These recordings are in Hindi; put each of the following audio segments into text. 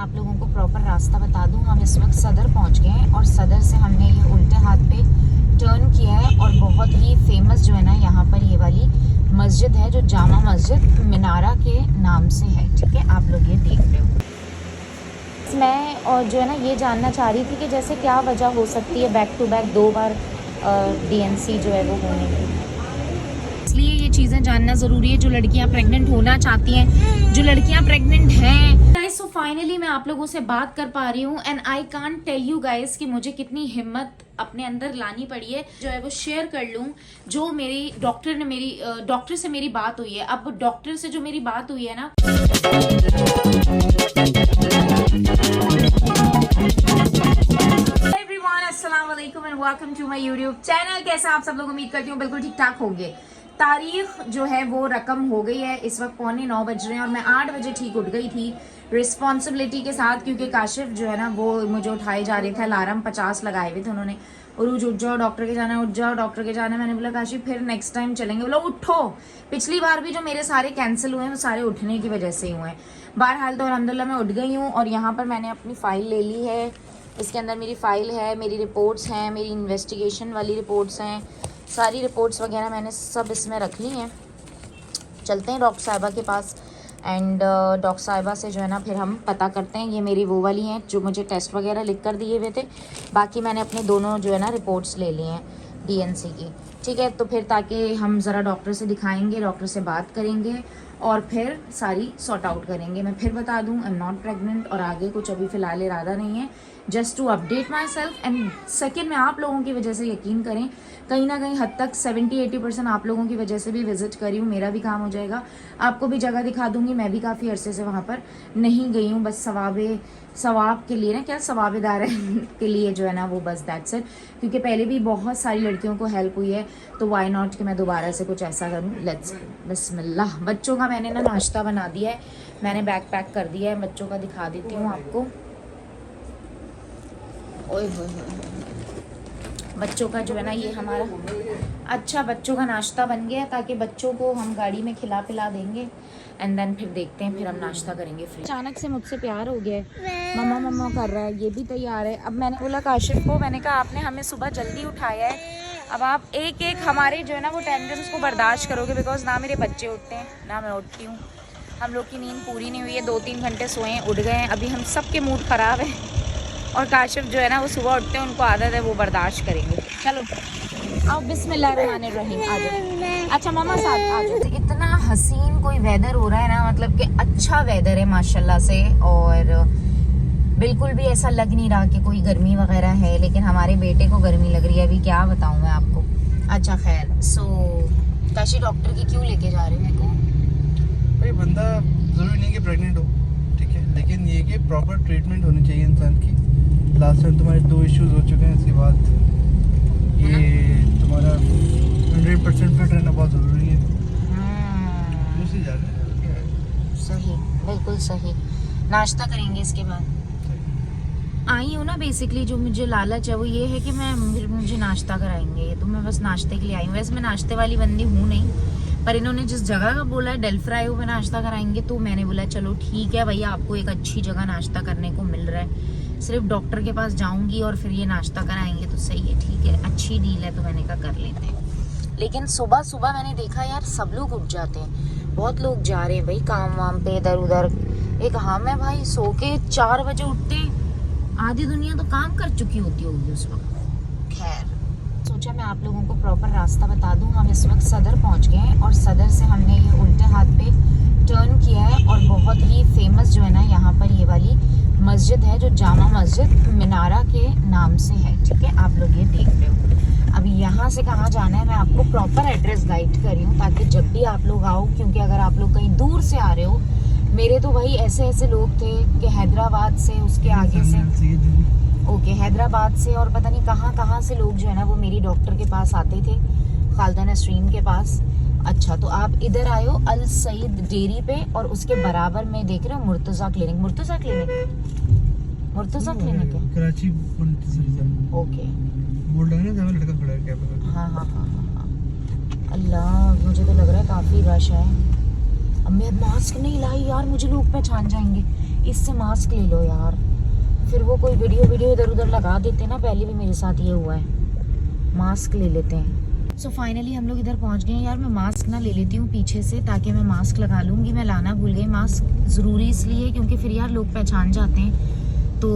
आप लोगों को प्रॉपर रास्ता बता दूं। हम इस वक्त सदर पहुंच गए हैं और सदर से हमने ये उल्टे हाथ पे टर्न किया है और बहुत ही फेमस जो है ना यहाँ पर ये वाली मस्जिद है जो जामा मस्जिद मीनारा के नाम से है। ठीक है, आप लोग ये देख रहे हो। मैं और जो है ना ये जानना चाह रही थी कि जैसे क्या वजह हो सकती है बैक टू बैक 2 बार DNC जो है वो होने की, इसलिए ये चीज़ें जानना ज़रूरी है। जो लड़कियां प्रेग्नेंट होना चाहती हैं, जो लड़कियां प्रेग्नेंट हैं गाइस, सो फाइनली मैं आप लोगों से बात कर पा रही हूँ and I can't tell you guys कि मुझे कितनी हिम्मत अपने अंदर लानी पड़ी है जो है वो शेयर कर लूँ। जो मेरी डॉक्टर से मेरी बात हुई है, अब डॉक्टर से जो मेरी बात हुई है ना, अस्सलाम वालेकुम and welcome to my YouTube channel. कैसा आप सब लोग, उम्मीद करती हूँ बिल्कुल ठीक ठाक होंगे। तारीख जो है वो रकम हो गई है, इस वक्त 9:15 बज रहे हैं और मैं 8 बजे ठीक उठ गई थी रिस्पॉन्सिबिलिटी के साथ, क्योंकि काशिफ जो है ना वो मुझे उठाए जा रहे थे। अलार्म 50 लगाए हुए थे उन्होंने, उठ जाओ डॉक्टर के जाना, उठ जाओ डॉक्टर के जाना। मैंने बोला काशिफ फिर नेक्स्ट टाइम चलेंगे। बोला उठो। पिछली बार भी जो मेरे सारे कैंसिल हुए हैं वो सारे उठने की वजह से ही हुए हैं। बहरहाल तो अल्हम्दुलिल्लाह मैं उठ गई हूँ और यहाँ पर मैंने अपनी फ़ाइल ले ली है। इसके अंदर मेरी फ़ाइल है, मेरी रिपोर्ट्स हैं, मेरी इन्वेस्टिगेशन वाली रिपोर्ट्स हैं, सारी रिपोर्ट्स वगैरह मैंने सब इसमें रख ली हैं। चलते हैं डॉक्टर साहिबा के पास एंड डॉक्टर साहिबा से जो है ना फिर हम पता करते हैं। ये मेरी वो वाली हैं जो मुझे टेस्ट वगैरह लिख कर दिए हुए थे, बाकी मैंने अपने दोनों जो है ना रिपोर्ट्स ले ली हैं DNC की। ठीक है, तो फिर ताकि हम ज़रा डॉक्टर से दिखाएंगे, डॉक्टर से बात करेंगे और फिर सारी सॉर्ट आउट करेंगे। मैं फिर बता दूं आई एम नॉट प्रेग्नेंट और आगे कुछ अभी फ़िलहाल इरादा नहीं है, just to update myself. And second में आप लोगों की वजह से यकीन करें, कहीं ना कहीं हद तक 70-80% आप लोगों की वजह से भी विजिट करी हूँ, मेरा भी काम हो जाएगा। आपको भी जगह दिखा दूंगी, मैं भी काफ़ी अरसे से वहाँ पर नहीं गई हूँ, बस सवाब के लिए ना, क्या सवाबेदार के लिए जो है ना वो, बस दैट्स इट। क्योंकि पहले भी बहुत सारी लड़कियों को हेल्प हुई है, तो वाई नॉट कि मैं दोबारा से कुछ ऐसा करूँ। लेट्स बिस्मिल्लाह। बच्चों का मैंने ना नाश्ता बना दिया है, मैंने बैग पैक कर दिया है, बच्चों का दिखा देती हूँ आपको। ओए बच्चों का जो है ना ये हमारा अच्छा बच्चों का नाश्ता बन गया, ताकि बच्चों को हम गाड़ी में खिला पिला देंगे एंड देन फिर देखते हैं, फिर हम नाश्ता करेंगे फ्री। अचानक से मुझसे प्यार हो गया है, मम्मा मम्मा कर रहा है, ये भी तैयार है। अब मैंने बोला काशिफ को, मैंने कहा आपने हमें सुबह जल्दी उठाया है, अब आप एक एक हमारे जो है ना वो टेंशन्स को बर्दाश्त करोगे, बिकॉज ना मेरे बच्चे उठते हैं ना मैं उठती हूँ। हम लोग की नींद पूरी नहीं हुई है, 2-3 घंटे सोए हैं, उठ गए हैं, अभी हम सब के मूड ख़राब है और काशिफ जो है ना वो सुबह उठते हैं, उनको आदत है, वो बर्दाश्त करेंगे। चलो आओ, बिस्मिल्लाहिर्रहमानिर्रहीम आ जाओ। अच्छा मामा साथ आ जाओ। इतना हसीन कोई वेदर हो रहा है ना, मतलब कि अच्छा वेदर है माशाल्लाह से, और बिल्कुल भी ऐसा लग नहीं रहा कि कोई गर्मी वगैरह है, लेकिन हमारे बेटे को गर्मी लग रही है। अभी क्या बताऊँ मैं आपको। अच्छा खैर, सो काशी डॉक्टर की क्यों लेके जा रहे हो मेरे को? भाई बंदा ज़रूरी नहीं कि प्रेग्नेंट हो, ठीक है, लेकिन ये कि प्रॉपर ट्रीटमेंट होनी चाहिए इंसान की। लास्ट टाइम तुम्हारे 2 इश्यूज हो चुके हैं, इसके बाद ये तुम्हारा 100% फिट रहना बहुत ज़रूरी है। दूसरी जा रहे हैं। सही, बिल्कुल सही। नाश्ता करेंगे इसके बाद। आई हूँ ना, बेसिकली जो मुझे लालच है वो ये है कि मुझे नाश्ता कराएंगे, तो मैं बस नाश्ते के लिए आई हूँ। वैसे मैं नाश्ते वाली बंदी हूँ नहीं, पर इन्होंने जिस जगह का बोला है डेल फ्राई में नाश्ता कराएंगे, तो मैंने बोला चलो ठीक है भैया, आपको एक अच्छी जगह नाश्ता करने को मिल रहा है। सिर्फ डॉक्टर के पास जाऊंगी और फिर ये नाश्ता कराएंगे तो सही है, ठीक है, अच्छी डील है, तो मैंने कहा कर लेते हैं। लेकिन सुबह सुबह मैंने देखा यार सब लोग उठ जाते हैं, बहुत लोग जा रहे हैं भाई काम वाम पे इधर उधर। एक हाँ मैं भाई सो के 4 बजे उठते, आधी दुनिया तो काम कर चुकी होती होगी उस वक्त। खैर सोचा मैं आप लोगों को प्रॉपर रास्ता बता दूं। हम इस वक्त सदर पहुंच गए हैं और सदर से हमने ये उल्टे हाथ पे टर्न किया है और बहुत ही फेमस जो है ना यहाँ पर ये वाली मस्जिद है जो जामा मस्जिद मीनारा के नाम से है। ठीक है, आप लोग ये देख रहे हो। अभी यहाँ से कहाँ जाना है मैं आपको प्रॉपर एड्रेस गाइड कर रही हूँ, ताकि जब भी आप लोग आओ, क्योंकि अगर आप लोग कहीं दूर से आ रहे हो, मेरे तो भाई ऐसे लोग थे कि हैदराबाद से, उसके आगे से, ओके हैदराबाद से और पता नहीं कहाँ से लोग जो है ना वो मेरी डॉक्टर के पास आते थे, खालदा नसरीन के पास। अच्छा, तो आप इधर आए हो अल सईद डेयरी पे और उसके बराबर में देख रहे हो मुर्तज़ा क्लिनिक। मुर्तज़ा क्लिनिक है कराची। ओके, बोल रहा है ना लड़का खड़ा है क्या पता। हाँ। अल्लाह, मुझे तो लग रहा है काफ़ी रश है। अब मैं मास्क नहीं लाई यार, मुझे लोग पहचान जाएंगे। इससे मास्क ले लो यार, फिर वो कोई वीडियो इधर उधर लगा देते ना, पहले भी मेरे साथ ये हुआ है। मास्क ले लेते हैं। सो फाइनली हम लोग इधर पहुंच गए हैं। यार मैं मास्क ना ले लेती हूँ पीछे से, ताकि मैं मास्क लगा लूँगी। मैं लाना भूल गई मास्क, ज़रूरी इसलिए क्योंकि फिर यार लोग पहचान जाते हैं। तो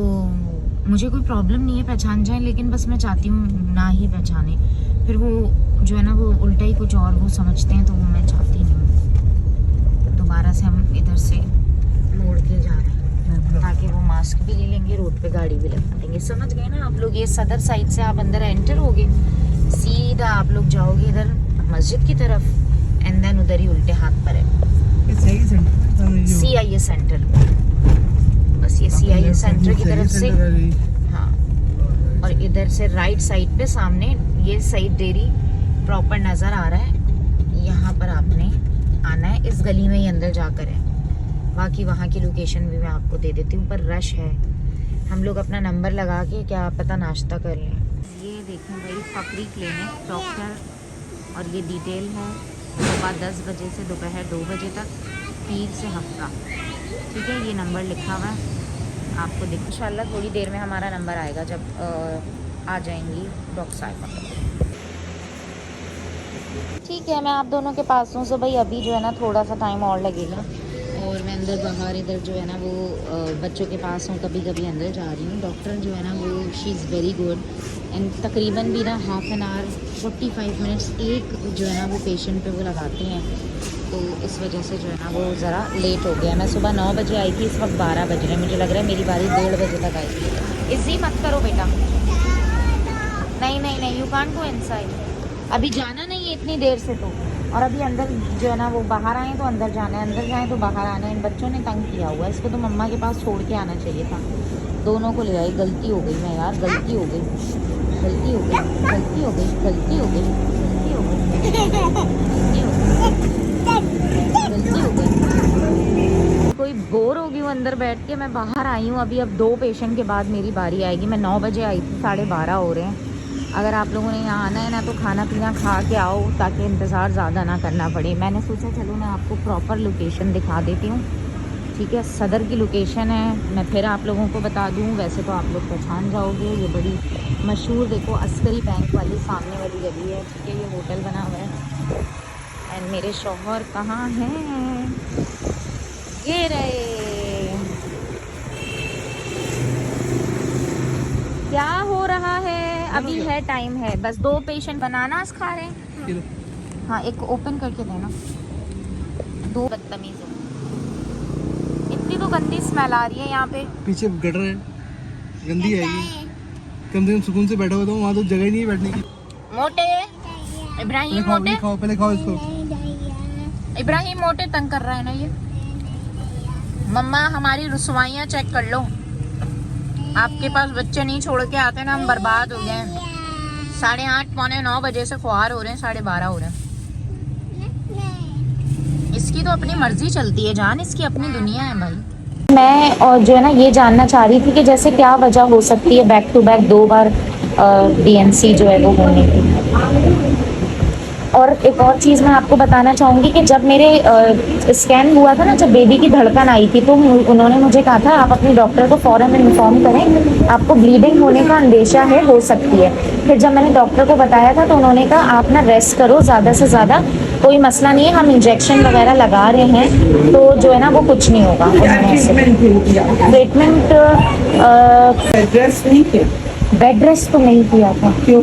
मुझे कोई प्रॉब्लम नहीं है पहचान जाए, लेकिन बस मैं चाहती हूँ ना ही पहचाने, फिर वो जो है ना वो उल्टा ही कुछ और वो समझते हैं, तो वो मैं चाहती नहीं हूँ। दोबारा से हम इधर से मोड़ के जा रहे हैं, ताकि वो मास्क भी ले लेंगे, रोड पे गाड़ी भी लगा देंगे। समझ गए ना आप लोग? ये सदर साइड से आप अंदर एंटर होगे, सीधा आप लोग जाओगे इधर मस्जिद की तरफ, एंड देन उधर ही उल्टे हाथ पर है CIA सेंटर। बस ये CIA सेंटर की तरफ से, हाँ, और इधर से राइट साइड पे सामने ये साइड डेयरी प्रॉपर नज़र आ रहा है। यहाँ पर आपने आना है, इस गली में ही अंदर जाकर है। बाकी वहाँ की लोकेशन भी मैं आपको दे देती हूँ, पर रश है। हम लोग अपना नंबर लगा के क्या पता नाश्ता कर लें। ये देखें भाई, फकरी क्लिनिक डॉक्टर, और ये डिटेल है सुबह 10 बजे से दोपहर 2 बजे तक, पीर से हफ्ता। ठीक है, ये नंबर लिखा हुआ है, आपको देख इंशाल्लाह थोड़ी देर में हमारा नंबर आएगा जब आ जाएंगी डॉक्टर साहिबा। ठीक है, मैं आप दोनों के पास हूँ। सो भाई अभी जो है ना थोड़ा सा टाइम और लगेगा, और मैं अंदर बाहर इधर जो है ना वो बच्चों के पास हूँ, कभी कभी अंदर जा रही हूँ। डॉक्टर जो है ना वो she is very good, and तकरीबन भी ना ½ एन आवर 45 मिनट्स एक जो है ना वो पेशेंट पे वो लगाते हैं। तो इस वजह से जो है ना वो ज़रा लेट हो गया। मैं सुबह 9 बजे आई थी, इस वक्त 12 बज रहे हैं। मुझे लग रहा है मेरी बारी 1:30 बजे तक आएगी। इसी मत करो बेटा, नहीं, यू कांट गो इनसाइड। अभी जाना नहीं है इतनी देर से तो, और अभी अंदर जो है ना वो बाहर आए तो अंदर जाना है, अंदर जाए तो बाहर आना है। इन बच्चों ने तंग किया हुआ है, इसको तो मम्मा के पास छोड़ के आना चाहिए था। दोनों को ले आई, गलती हो गई मैं यार, गलती हो गई। कोई बोर हो गई हूँ अंदर बैठ के, मैं बाहर आई हूँ अभी। अब 2 पेशेंट के बाद मेरी बारी आएगी। मैं 9 बजे आई थी, 12:30 हो रहे हैं। अगर आप लोगों ने यहाँ आना है ना तो खाना पीना खा के आओ, ताकि इंतज़ार ज़्यादा ना करना पड़े। मैंने सोचा चलो मैं आपको प्रॉपर लोकेशन दिखा देती हूँ। ठीक है, सदर की लोकेशन है। मैं फिर आप लोगों को बता दूँ, वैसे तो आप लोग पहचान जाओगे। ये बड़ी मशहूर देखो अस्करी बैंक वाली सामने वाली गली है। ठीक है, ये होटल बना हुआ है। एंड मेरे शौहर कहाँ हैं? ये रहे। क्या हो रहा है? अभी है, टाइम है, बस 2 पेशेंट बनानास खा रहे हैं। हाँ, एक ओपन करके देना। 2 बदतमीज हो, इतनी तो गंदी स्मेल आ रही है यहाँ पे। पीछे गटर है, गंदी आएगी। कम से कम सुकून से बैठा हुआ था, वहाँ तो जगह ही नहीं है बैठने की। मोटे इब्राहिम, मोटे पहले खाओ इसको। इब्राहिम मोटे तंग कर रहा है ना ये। मम्मा हमारी रुसवाइयाँ चेक कर लो। आपके पास बच्चे नहीं छोड़ के आते ना, हम बर्बाद हो गए हैं। 8:30 पौने 9 बजे से ख्वार हो रहे हैं, 12:30 हो रहे हैं। इसकी तो अपनी मर्जी चलती है जान, इसकी अपनी दुनिया है भाई। मैं और जो है ना ये जानना चाह रही थी कि जैसे क्या वजह हो सकती है बैक टू बैक 2 बार DNC जो है वो होने की। और एक और चीज़ मैं आपको बताना चाहूँगी कि जब मेरे स्कैन हुआ था ना, जब बेबी की धड़कन आई थी, तो उन्होंने मुझे कहा था आप अपने डॉक्टर को फ़ौरन इन्फॉर्म करें, आपको ब्लीडिंग होने का अंदेशा है, हो सकती है। फिर जब मैंने डॉक्टर को बताया था तो उन्होंने कहा आप ना रेस्ट करो, ज़्यादा से ज़्यादा कोई मसला नहीं है, हम इंजेक्शन वगैरह लगा रहे हैं, तो जो है ना वो कुछ नहीं होगा। ट्रीटमेंट बेड रेस्ट तो नहीं किया था। क्यों?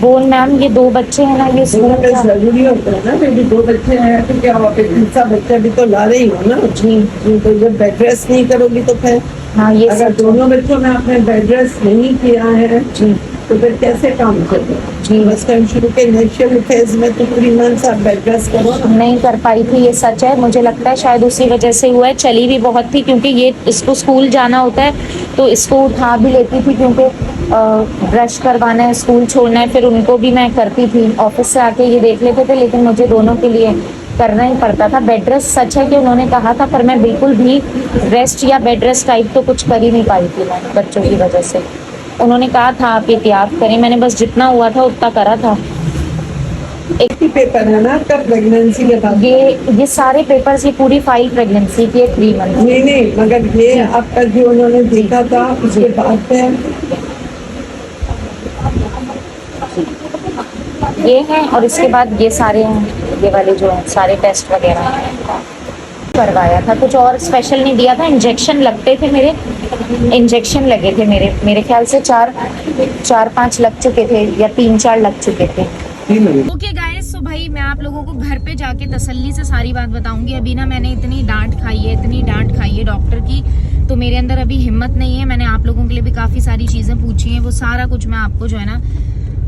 बोल मैम, ये 2 बच्चे हैं ना, ये जरूरी होता है ना, मेरी 2 बच्चे हैं तो क्या हुआ, तीसरा बच्चा भी तो ला रही हो ना। जी, तो जब बेड रेस्ट नहीं करोगी तो फिर हाँ ये अगर दोनों बच्चों में आपने बेड रेस्ट नहीं किया है जी तो फिर कैसे काम करोगे? जी, बस शुरू के इनिशियल फेज में तो 3 मंथ्स आप बेड रेस्ट करो ना। नहीं कर पाई थी, ये सच है। मुझे लगता है शायद उसी वजह से हुआ है। चली भी बहुत थी, क्योंकि ये इसको स्कूल जाना होता है तो इसको उठा भी लेती थी, क्योंकि ब्रश करवाना है, स्कूल छोड़ना है, फिर उनको भी मैं करती थी। ऑफिस से आके ये देख लेते थे, लेकिन मुझे दोनों के लिए करना ही पड़ता था। बेड रेस्ट सच है कि उन्होंने कहा था, पर मैं बिल्कुल भी रेस्ट या बेड रेस्ट टाइप तो कुछ कर ही नहीं पाई थी मैं बच्चों की वजह से। उन्होंने कहा था आप एहतियात करें, मैंने बस जितना हुआ था उतना करा था। एक ही पेपर है ना आपका प्रेगनेंसी के बाद? ये सारे पेपर्स, ये पूरी फाइल प्रेगनेंसी की है 3 मंथ। नहीं, मगर ये आपका जो उन्होंने देखा था उसके बाद है। ये है और इसके बाद ये सारे हैं, ये वाले जो हैं सारे टेस्ट वगैरह करवाया था। कुछ और स्पेशल नहीं दिया था। इंजेक्शन लगते थे मेरे, इंजेक्शन लगे थे मेरे ख्याल से 4-5 लग चुके थे या 3-4 लग चुके थे। ओके गाइस, सो भाई मैं आप लोगों को घर पे जाके तसल्ली से सारी बात बताऊंगी। अभी ना मैंने इतनी डांट खाई है डॉक्टर की, तो मेरे अंदर अभी हिम्मत नहीं है। मैंने आप लोगों के लिए भी काफ़ी सारी चीज़ें पूछी हैं, वो सारा कुछ मैं आपको जो है ना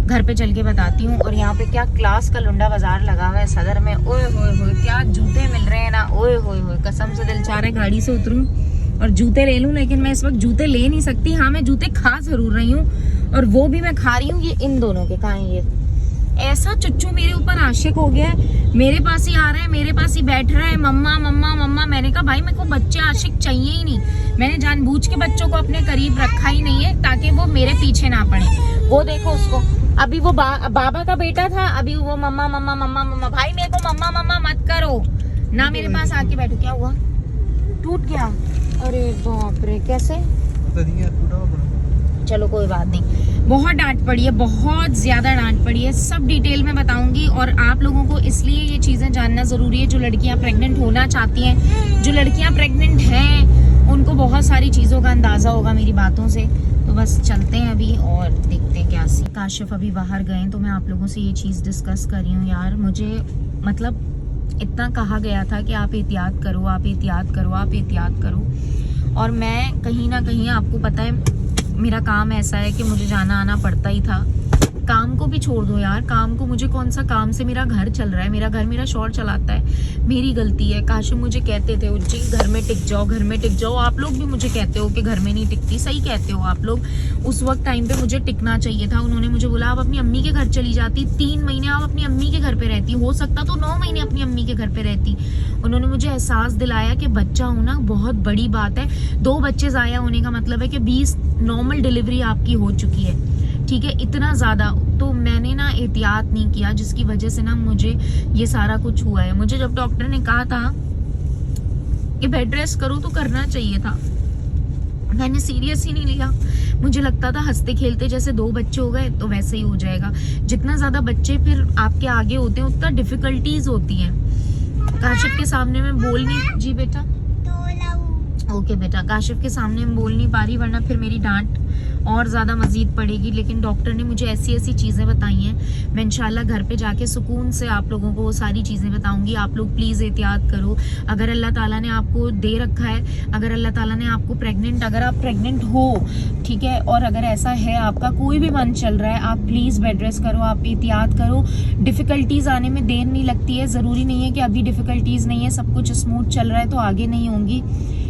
घर पे चल के बताती हूँ। और यहाँ पे क्या क्लास का लुंडा बाजार लगा हुआ है सदर में, ओए होए क्या जूते मिल रहे हैं ना, ओए होए कसम से दिल चाह रहा है गाड़ी से उतरूँ और जूते ले लूँ, लेकिन मैं इस वक्त जूते ले नहीं सकती। हाँ, मैं जूते खा जरूर रही हूँ, और वो भी मैं खा रही हूँ ये इन दोनों के। कहाँ है ये? ऐसा चुच्चू मेरे ऊपर आशिक हो गया है, मेरे पास ही आ रहा है, मेरे पास ही बैठ रहा है, मम्मा मम्मा मम्मा। मैंने कहा भाई मेरे को बच्चे आशिक चाहिए ही नहीं। मैंने जानबूझ के बच्चों को अपने करीब रखा ही नहीं है ताकि वो मेरे पीछे ना पड़े। वो देखो उसको, अभी वो बाबा का बेटा था, अभी वो मम्मा मम्मा मम्मा मम्मा। भाई मेरे को मम्मा मम्मा मत करो ना, मेरे पास आके बैठो। क्या हुआ? टूट गया? अरे बाप रे, कैसे? चलो कोई बात नहीं। बहुत डांट पड़ी है, बहुत ज़्यादा डांट पड़ी है, सब डिटेल में बताऊंगी। और आप लोगों को इसलिए ये चीज़ें जानना ज़रूरी है, जो लड़कियां प्रेग्नेंट होना चाहती हैं, जो लड़कियां प्रेग्नेंट हैं, उनको बहुत सारी चीज़ों का अंदाज़ा होगा मेरी बातों से। तो बस चलते हैं अभी और देखते हैं क्या सी। काशिफ अभी बाहर गए, तो मैं आप लोगों से ये चीज़ डिस्कस कर रही हूँ। यार मुझे मतलब इतना कहा गया था कि आप एहतियात करो, आप एहतियात करो, आप एहतियात करो, और मैं कहीं ना कहीं, आपको पता है मेरा काम ऐसा है कि मुझे जाना आना पड़ता ही था। काम को भी छोड़ दो यार, काम को, मुझे कौन सा काम से मेरा घर चल रहा है, मेरा घर मेरा शौहर चलाता है, मेरी गलती है। काशिफ मुझे कहते थे जी घर में टिक जाओ, घर में टिक जाओ। आप लोग भी मुझे कहते हो कि घर में नहीं टिकती, सही कहते हो आप लोग। उस वक्त टाइम पे मुझे टिकना चाहिए था। उन्होंने मुझे बोला आप अपनी अम्मी के घर चली जाती, 3 महीने आप अपनी अम्मी के घर पे रहती, हो सकता तो 9 महीने अपनी अम्मी के घर पे रहती। उन्होंने मुझे एहसास दिलाया कि बच्चा होना बहुत बड़ी बात है। 2 बच्चे ज़ाया होने का मतलब है कि 20 नॉर्मल डिलीवरी आपकी हो चुकी है, ठीक है, इतना ज़्यादा। तो मैंने ना एहतियात नहीं किया, जिसकी वजह से ना मुझे ये सारा कुछ हुआ है। मुझे जब डॉक्टर ने कहा था कि बेड रेस्ट करो तो करना चाहिए था, मैंने सीरियस ही नहीं लिया। मुझे लगता था हंसते खेलते जैसे 2 बच्चे हो गए तो वैसे ही हो जाएगा। जितना ज़्यादा बच्चे फिर आपके आगे होते हैं उतना डिफ़िकल्टीज होती हैं। काशिफ के सामने मैं बोल नहीं, जी बेटा ओके बेटा, काशिफ के सामने मैं बोल नहीं पा रही, वरना फिर मेरी डांट और ज़्यादा मज़ीद पड़ेगी। लेकिन डॉक्टर ने मुझे ऐसी ऐसी चीज़ें बताई हैं, मैं इंशाल्लाह घर पे जाके सुकून से आप लोगों को वो सारी चीज़ें बताऊंगी। आप लोग प्लीज़ एहतियात करो। अगर अल्लाह ताला ने आपको दे रखा है, अगर अल्लाह ताला ने आपको प्रेग्नेंट, अगर आप प्रेग्नेंट हो, ठीक है, और अगर ऐसा है आपका कोई भी मन चल रहा है, आप प्लीज़ बेड रेस्ट करो, आप एहतियात करो। डिफ़िकल्टीज़ आने में देर नहीं लगती है। ज़रूरी नहीं है कि अभी डिफ़िकल्टीज़ नहीं है, सब कुछ स्मूथ चल रहा है तो आगे नहीं होंगी।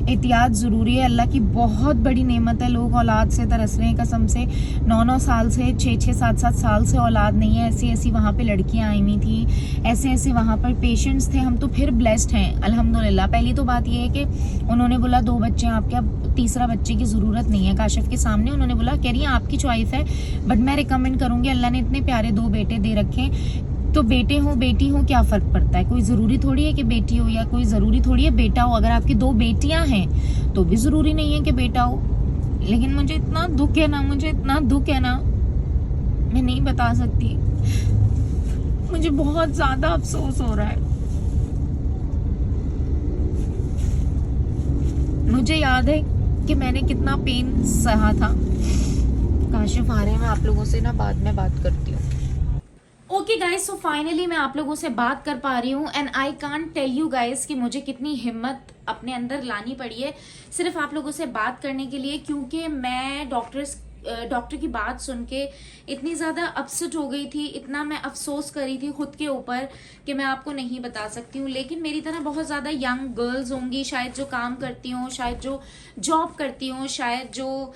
एहतियात ज़रूरी है। अल्लाह की बहुत बड़ी नेमत है। लोग औलाद से तरस रहे हैं, कसम से 9-9 साल से, 6-6, 7-7 साल से औलाद नहीं है। ऐसी ऐसी वहाँ पे लड़कियाँ आई हुई थी, ऐसे ऐसे वहाँ पर पेशेंट्स थे। हम तो फिर ब्लेस्ड हैं अल्हम्दुलिल्लाह। पहली तो बात ये है कि उन्होंने बोला 2 बच्चे हैं आपके, अब तीसरा बच्चे की ज़रूरत नहीं है। काशिफ के सामने उन्होंने बोला, कह रही है आपकी चॉइस है, बट मैं रिकमेंड करूँगी, अल्लाह ने इतने प्यारे 2 बेटे दे रखे, तो बेटे हो बेटी हो क्या फ़र्क पड़ता है? कोई ज़रूरी थोड़ी है कि बेटी हो, या कोई ज़रूरी थोड़ी है बेटा हो। अगर आपकी 2 बेटियां हैं तो भी ज़रूरी नहीं है कि बेटा हो। लेकिन मुझे इतना दुख है ना, मुझे इतना दुख है ना, मैं नहीं बता सकती। मुझे बहुत ज़्यादा अफसोस हो रहा है। मुझे याद है कि मैंने कितना पेन सहा था। काशिफ आ रहे हैं, मैं आप लोगों से ना बाद में बात करती हूँ। ओके गाइज, सो फाइनली मैं आप लोगों से बात कर पा रही हूँ, and I can't tell you guys कि मुझे कितनी हिम्मत अपने अंदर लानी पड़ी है सिर्फ आप लोगों से बात करने के लिए, क्योंकि मैं डॉक्टर की बात सुन के इतनी ज़्यादा अपसेट हो गई थी, इतना मैं अफसोस करी थी खुद के ऊपर कि मैं आपको नहीं बता सकती हूँ। लेकिन मेरी तरह बहुत ज़्यादा यंग गर्ल्स होंगी शायद, जो काम करती हों, शायद जो जॉब करती हों, शायद जो